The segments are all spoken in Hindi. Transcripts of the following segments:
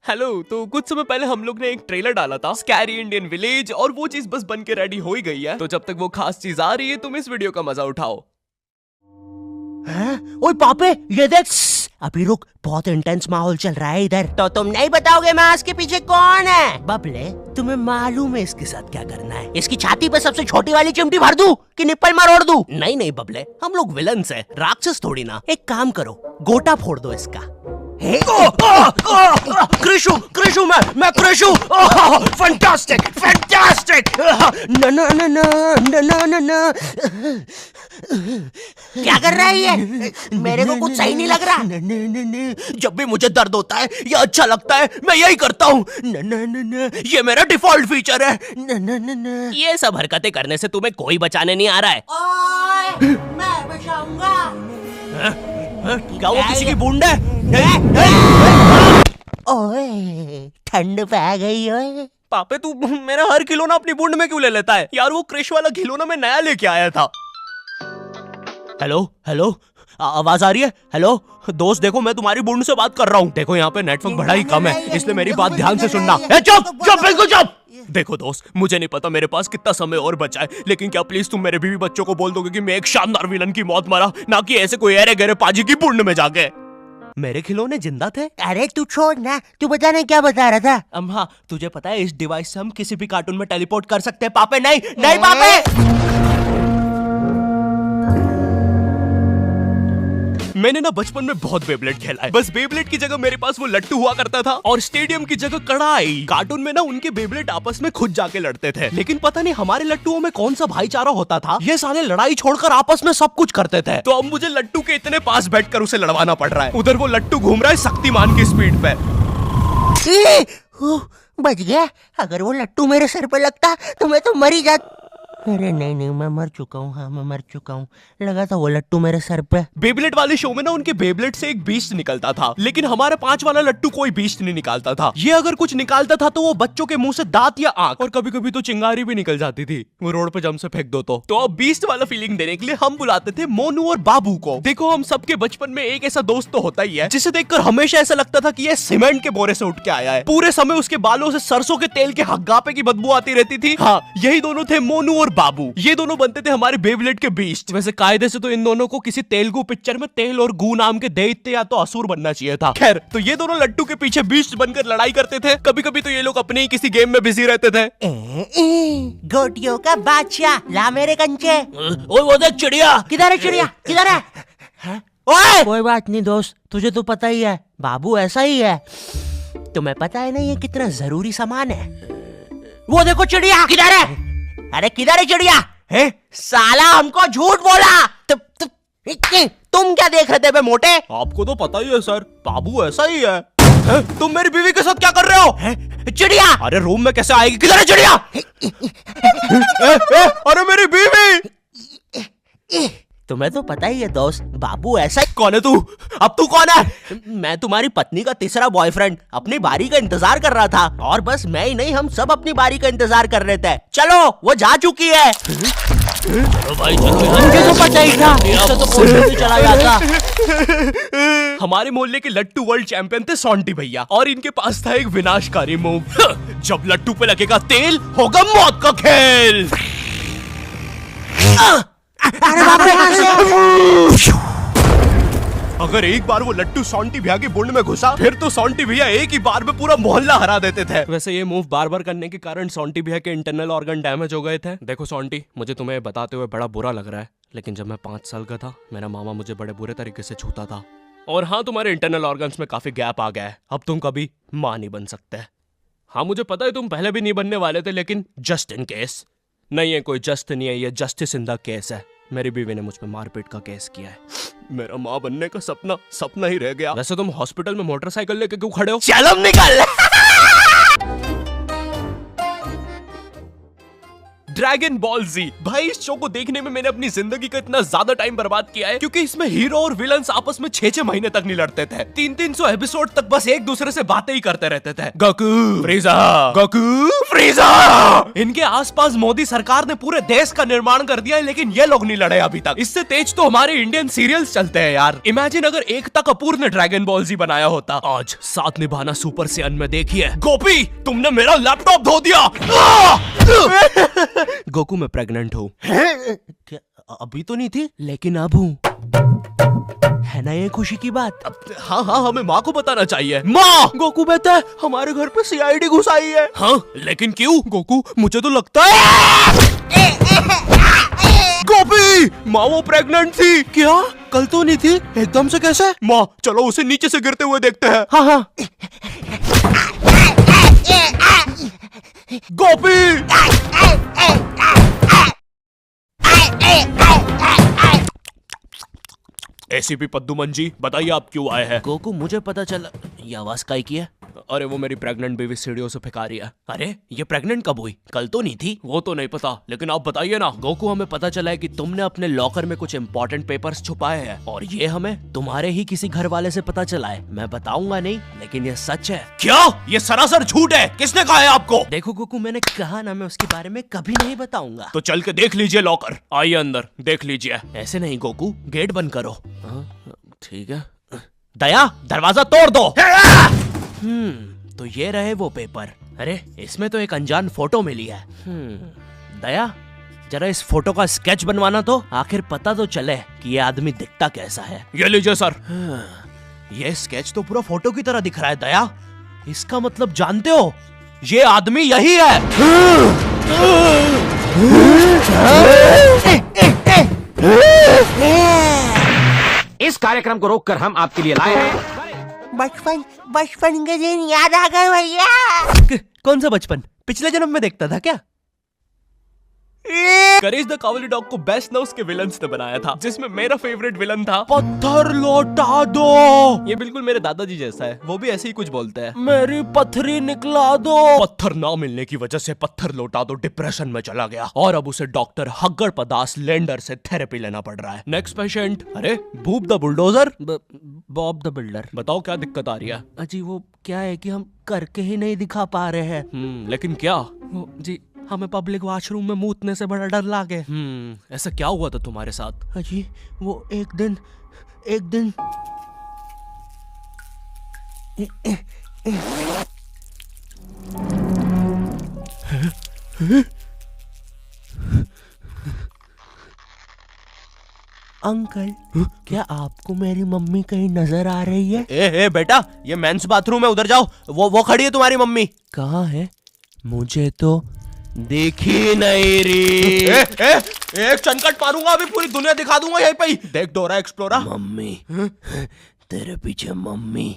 हेलो। तो कुछ समय पहले हम लोग ने एक ट्रेलर डाला था स्कैरी इंडियन विलेज, और वो चीज बस बन के रेडी हो ही गई है। तो जब तक वो खास चीज आ रही है तुम इस वीडियो का मजा उठाओ। ओए पापे, ये देख। अभी रुक, बहुत इंटेंस माहौल चल रहा है इधर। तो तुम नहीं बताओगे मास्क के पीछे कौन है? बबले, तुम्हें मालूम है इसके साथ क्या करना है? इसकी छाती पे सबसे छोटी वाली चिमटी भर दूं कि निप्पल मरोड़ दूं? नहीं नहीं बबले, हम लोग विलन्स हैं, राक्षस थोड़ी ना। एक काम करो, गोटा फोड़ दो इसका। कृषु, कृषु, मैं कृषु। Fantastic, fantastic. ना ना ना ना ना ना ना। क्या कर रहा है ये? मेरे को कुछ सही नहीं लग रहा। जब भी मुझे दर्द होता है या अच्छा लगता है मैं यही करता हूँ। ये मेरा डिफॉल्ट फीचर है। ये सब हरकतें करने से तुम्हें कोई बचाने नहीं आ रहा है। ओए, मैं बचाऊंगा। क्या वो किसी की बूंद है? ओए, ठंड पै गई ओए। पापे तू मेरा हर खिलौना अपनी बूंद में क्यों ले लेता है यार? वो क्रिश वाला खिलौना मैं नया लेके आया था। हेलो हेलो, आवाज आ रही है? हेलो दोस्त, देखो मैं तुम्हारी बूंद से बात कर रहा हूँ। देखो यहाँ पे नेटवर्क बड़ा ही कम है, इसलिए मेरी बात ध्यान से सुनना। चुप चुप, बिल्कुल चुप। देखो दोस्त, मुझे नहीं पता मेरे पास कितना समय और बचा है, लेकिन क्या प्लीज तुम मेरे बीवी बच्चों को बोल दोगे कि मैं एक शानदार विलन की मौत मरा, ना कि ऐसे कोई अरे गहरे पाजी की बूंद में जाके। मेरे खिलौने जिंदा थे? अरे तू छोड़ ना, तू बता नहीं क्या बता रहा था? हाँ, तुझे पता है इस डिवाइस से हम किसी भी कार्टून में टेलीपोर्ट कर सकते हैं। पापे नहीं नहीं पापे। मैंने ना बचपन में बहुत बेब्लेड खेला है। बस बेब्लेड की जगह मेरे पास वो लट्टू हुआ करता था, और स्टेडियम की जगह कड़ाई। कार्टून में ना उनके बेब्लेड आपस में खुद जाके लड़ते थे, लेकिन पता नहीं हमारे लट्टुओं में कौन सा भाईचारा होता था, ये साले लड़ाई छोड़कर आपस में सब कुछ करते थे। तो अब मुझे लट्टू के इतने पास बैठकर उसे लड़वाना पड़ रहा है। उधर वो लट्टू घूम रहा है शक्तिमान की स्पीड पे। बच गया। अगर वो लट्टू मेरे सर पे लगता तो मैं तो मर ही जाता। अरे नहीं नहीं, मैं मर चुका हूँ। हाँ, मैं मर चुका हूँ। लगा था वो लट्टू मेरे सर पे। बेब्लेड वाले शो में ना उनके बेब्लेड से एक बीस्ट निकलता था, लेकिन हमारा 5 वाला लट्टू कोई बीस्ट नहीं निकालता था। ये अगर कुछ निकालता था तो वो बच्चों के मुंह से दांत या आंख, और कभी कभी तो चिंगारी भी निकल जाती थी, वो रोड पे जम से फेंक दो तो अब बीस्ट वाला फीलिंग देने के लिए हम बुलाते थे मोनू और बाबू को। देखो, हम सबके बचपन में एक ऐसा दोस्त तो होता ही है जिसे देखकर हमेशा ऐसा लगता था कि ये सीमेंट के बोरे से उठ के आया है। पूरे समय उसके बालों से सरसों के तेल के हग्गापे की बदबू आती रहती थी। हाँ, यही दोनों थे मोनू और बाबू। ये दोनों बनते थे हमारे बेब्लेड के बीस्ट। वैसे कायदे से तो इन दोनों को किसी तेलुगु पिक्चर में तेल और गू नाम के दैत्य या तो असुर बनना चाहिए था। खैर, तो ये दोनों लट्टू के पीछे बीस्ट बनकर लड़ाई करते थे। कभी कभी तो ये लोग अपने ही किसी गेम में बिजी रहते थे। गोटियों का बादशाह, ला मेरे कंचे। ओए वो देख चिड़िया। किधर है चिड़िया? किधर है? ओए, कोई बात नहीं दोस्त, तुझे तो पता ही है बाबू ऐसा ही है। तुम्हें पता है ना ये कितना जरूरी सामान है। वो देखो चिड़िया। किधर है? अरे किधर है चिड़िया? है? साला हमको झूठ बोला। तुम क्या देख रहे थे बे मोटे? आपको तो पता ही है सर, बाबू ऐसा ही है। तुम मेरी बीवी के साथ क्या कर रहे हो? चिड़िया। अरे रूम में कैसे आएगी? किधर है चिड़िया? अरे मेरी बीवी। तुम्हें तो पता ही है दोस्त, बाबू ऐसा ही। कौन है तू? अब तू कौन है? मैं तुम्हारी पत्नी का तीसरा बॉयफ्रेंड, अपनी बारी का इंतजार कर रहा था। और बस मैं ही नहीं, हम सब अपनी बारी का इंतजार कर रहे थे। चलो, वो जा चुकी है। चलो भाई चलो, मुझे तो पता ही था, इससे तो कोई नहीं चला जाता। हमारे मोहल्ले के लट्टू वर्ल्ड चैंपियन थे सोंटी भैया, और इनके पास था एक विनाशकारी मूव। जब लट्टू पे लगेगा तेल, होगा मौत का खेल। अरे बाप रे! अगर एक बार वो लट्टू सोंटी भैया की बुंड में घुसा, फिर तो सोंटी भैया एक ही बार में पूरा मोहल्ला हरा देते थे। वैसे ये मूव बार बार करने के कारण सोंटी भैया के इंटरनल ऑर्गन डैमेज हो गए थे। देखो सोंटी, मुझे तुम्हें बताते हुए बड़ा बुरा लग रहा है, लेकिन जब मैं 5 साल का था, मेरा मामा मुझे बड़े बुरे तरीके से छूता था। और हाँ, तुम्हारे इंटरनल ऑर्गन्स में काफी गैप आ गया है, अब तुम कभी मां नहीं बन सकते। हाँ, मुझे पता है तुम पहले भी नहीं बनने वाले थे, लेकिन जस्ट इन केस। नहीं है, कोई जस्ट नहीं है, ये जस्टिस इन द केस है। मेरी बीवी ने मुझ पे मारपीट का केस किया है। मेरा माँ बनने का सपना ही रह गया। वैसे तुम हॉस्पिटल में मोटरसाइकिल लेके क्यों खड़े हो? चलम निकल। ड्रैगन बॉल जी। भाई इस शो को देखने में मैंने अपनी जिंदगी का इतना ज्यादा टाइम बर्बाद किया है, क्योंकि इसमें हीरो और विलन्स आपस में 6-6 महीने तक नहीं लड़ते थे। 300 एपिसोड तक बस एक दूसरे से बातें ही करते रहते थे। Goku फ्रीजा, Goku फ्रीजा। इनके आसपास मोदी सरकार ने पूरे देश का निर्माण कर दिया है, लेकिन ये लोग नहीं लड़े अभी तक। इससे तेज तो हमारे इंडियन सीरियल्स चलते हैं यार। इमेजिन अगर एकता कपूर ने ड्रैगन बॉल जी बनाया होता। आज साथ निभाना सुपर सेयन में देखिए। गोपी तुमने मेरा लैपटॉप धो दिया। गोकू मैं प्रेग्नेंट हूँ। क्या अभी तो नहीं थी, लेकिन अब हूँ। है ना ये खुशी की बात? हाँ हाँ, हमें माँ को बताना चाहिए। माँ, गोकू बेटा हमारे घर पे सीआईडी घुस आई है। हाँ लेकिन क्यों? गोकू मुझे तो लगता है गोपी माँ वो प्रेग्नेंट थी। क्या? कल तो नहीं थी, एकदम से कैसे? माँ चलो उसे नीचे से गिरते हुए देखते हैं। हाँ हाँ। गोपी एसीपी पद्दुमन जी बताइए आप क्यों आए हैं? गोकू मुझे पता चला। ये आवाज काई की है? अरे वो मेरी प्रेग्नेंट बेबी सीढ़ियों से फेंका रही है। अरे ये प्रेग्नेंट कब हुई? कल तो नहीं थी। वो तो नहीं पता, लेकिन आप बताइए ना। गोकू हमें पता चला है कि तुमने अपने लॉकर में कुछ इम्पोर्टेंट पेपर्स छुपाए हैं, और ये हमें तुम्हारे ही किसी घर वाले से पता चला है। मैं बताऊंगा नहीं, लेकिन ये सच है। क्या? ये सरासर झूठ है। किसने कहा है आपको? देखो गोकू मैंने कहा ना, मैं उसके बारे में कभी नहीं बताऊंगा। तो चल के देख लीजिए लॉकर। आइए अंदर देख लीजिए। ऐसे नहीं गोकू, गेट बंद करो। ठीक है। दया दरवाजा तोड़ दो। तो ये रहे वो पेपर। अरे इसमें तो एक अनजान फोटो मिली है। दया जरा इस फोटो का स्केच बनवाना तो, आखिर पता तो चले कि ये आदमी दिखता कैसा है। ये लीजिए सर। ये स्केच तो पूरा फोटो की तरह दिख रहा है दया। इसका मतलब जानते हो, ये आदमी यही है। इस कार्यक्रम को रोककर हम आपके लिए लाए हैं बचपन के दिन याद आ गए भैया। कौन सा बचपन? पिछले जन्म में देखता था क्या? करेज द कावली डॉग को बेस्ट ना उसके विलन्स ने बनाया था, जिसमें मेरा फेवरेट विलन था पत्थर लौटा दो। ये बिल्कुल मेरे दादाजी जैसा है, वो भी ऐसे ही कुछ बोलते हैं। मेरी पथरी निकला दो। पत्थर ना मिलने की वजह से पत्थर लौटा दो डिप्रेशन में चला गया, और अब उसे डॉक्टर हग्गड़ पदास लेंडर से थेरेपी लेना पड़ रहा है। Next patient. अरे भूप the bulldozer. Bob the builder. बताओ क्या दिक्कत आ रही है? अजी वो क्या है कि हम करके ही नहीं दिखा पा रहे हैं। लेकिन क्या? जी हमें पब्लिक वॉशरूम में मूतने से बड़ा डर लागे। ऐसा क्या हुआ था तुम्हारे साथ? अजी वो एक दिन अंकल क्या आपको मेरी मम्मी कहीं नजर आ रही है? ए बेटा ये मेंस बाथरूम है, उधर जाओ। वो खड़ी है तुम्हारी मम्मी। कहाँ है? मुझे तो देखी नहीं रही। एक चनकट मारूंगा, अभी पूरी दुनिया दिखा दूंगा यहीं पे ही। देख डोरा एक्सप्लोरा। मम्मी तेरे पीछे मम्मी।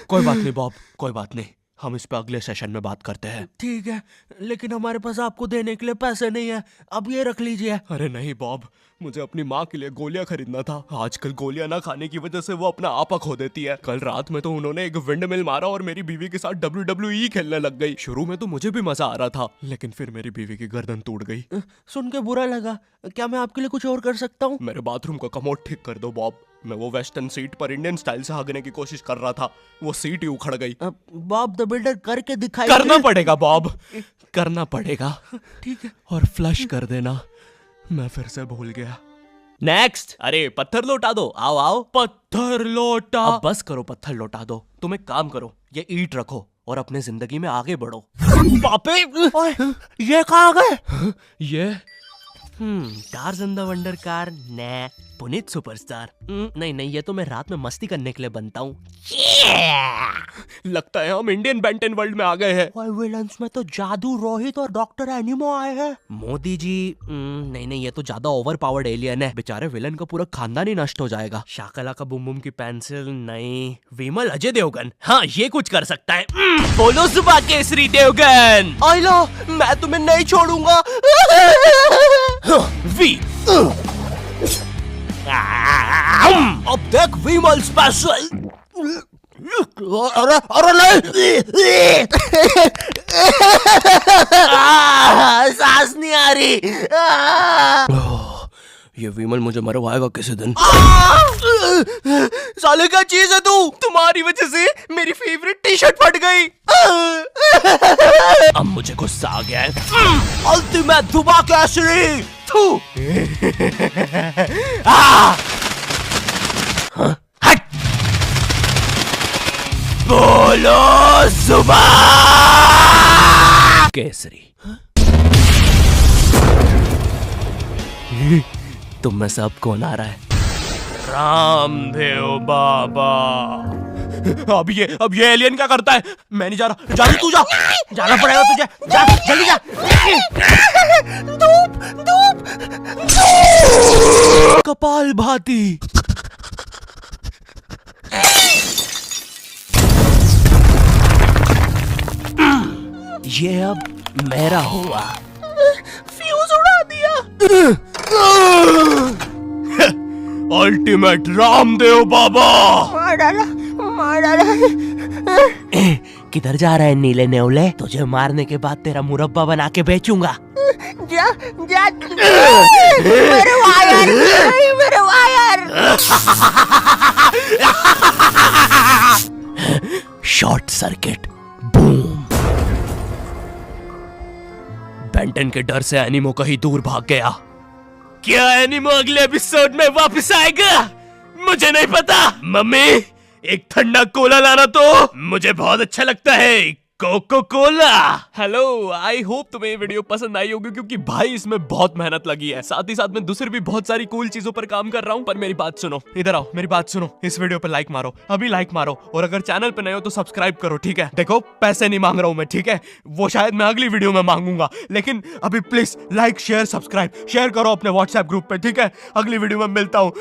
कोई बात नहीं बॉब, कोई बात नहीं, हम इस पे अगले सेशन में बात करते हैं। ठीक है, लेकिन हमारे पास आपको देने के लिए पैसे नहीं है, अब ये रख लीजिए। अरे नहीं बॉब, मुझे अपनी माँ के लिए गोलियां खरीदना था। आजकल गोलियां ना खाने की वजह से वो अपना आपा खो देती है। कल रात में तो उन्होंने एक विंड मिल मारा और मेरी बीवी के साथ WWE खेलने लग गई। शुरू में तो मुझे भी मजा आ रहा था, लेकिन फिर मेरी बीवी की गर्दन टूट गई। सुन के बुरा लगा। क्या मैं आपके लिए कुछ और कर सकता हूँ? मेरे बाथरूम का कमोड ठीक कर दो बॉब। मैं वो वेस्टर्न सीट पर इंडियन स्टाइल से भागने की कोशिश कर रहा था, वो सीट ही उखड़ गई। बॉब द बिल्डर करके दिखाई। करना पड़ेगा बॉब, करना पड़ेगा। ठीक है। और फ्लश कर देना, मैं फिर से भूल गया। नेक्स्ट। अरे पत्थर लौटा दो। आओ आओ। पत्थर लौटा। अब बस करो, पत्थर लौटा दो। तुम एक काम करो, ये ईंट रखो और अपने जिंदगी में आगे बढ़ो। पापे ये कहाँ गए? ये टार्ज़न द वंडर कार ने पुनीत सुपरस्टार। नहीं ये तो मैं रात में मस्ती करने के लिए बनता हूँ। लगता है हम इंडियन बेंटन वर्ल्ड में आ गए हैं। और विलन्स में तो जादू रोहित और डॉक्टर एनिमो आए हैं। मोदी जी नहीं ये तो ज्यादा ओवर पावर्ड एलियन है। बेचारे विलन का पूरा खानदान ही नष्ट हो जाएगा। शाकला का बुम बुम की पेंसिल नहीं। विमल अजय देवगन, हाँ ये कुछ कर सकता है। बोलो सुबह केसरी देवगन। आइलो मैं तुम्हें नहीं छोड़ूंगा। वी अब देख वी विमल स्पेशल। अरे अरे नहीं, सांस नहीं आ रही। ये विमल मुझे मरवाएगा किसी दिन। साले क्या चीज है तू? तुम्हारी वजह से मेरी फेवरेट टी शर्ट फट गई। अब मुझे गुस्सा आ गया है। अल्टीमेट धुबा केसरी। थू। हट। बोलो जुबान केसरी। तुम में से अब कौन आ रहा है? रामदेव बाबा। अब ये एलियन क्या करता है? मैं नहीं जा रहा। जा तू जा। जाना पड़ेगा तुझे। जा जल्दी जा। धूप धूप कपाल भाती। ये अब मेरा हुआ। फ्यूज उड़ा दिया। अल्टीमेट रामदेव बाबा। मार डाला, मार डाला। किधर जा रहा है नीले नेवले? तुझे मारने के बाद तेरा मुरब्बा बना के बेचूंगा। जा जा। मेरे वायर, मेरे वायर। Short circuit. बूम। बेंटन के डर से एनिमो कहीं दूर भाग गया। क्या एनिमो अगले एपिसोड में वापस आएगा? मुझे नहीं पता। मम्मी एक ठंडा कोला लाना तो। मुझे बहुत अच्छा लगता है Coca Cola. Hello, I hope तुम्हें ये वीडियो पसंद आई होगी, क्योंकि भाई इसमें बहुत मेहनत लगी है। साथ ही साथ में दूसरी भी बहुत सारी कूल चीजों पर काम कर रहा हूँ। पर मेरी बात सुनो, इधर आओ, मेरी बात सुनो। इस वीडियो पर लाइक मारो, अभी लाइक मारो। और अगर चैनल पे नए हो तो सब्सक्राइब करो, ठीक है? देखो पैसे नहीं मांग रहा हूँ मैं, ठीक है? वो शायद मैं अगली वीडियो में मांगूंगा, लेकिन अभी please like share subscribe share करो अपने व्हाट्सएप ग्रुप पे, ठीक है? अगली वीडियो में मिलता हूँ।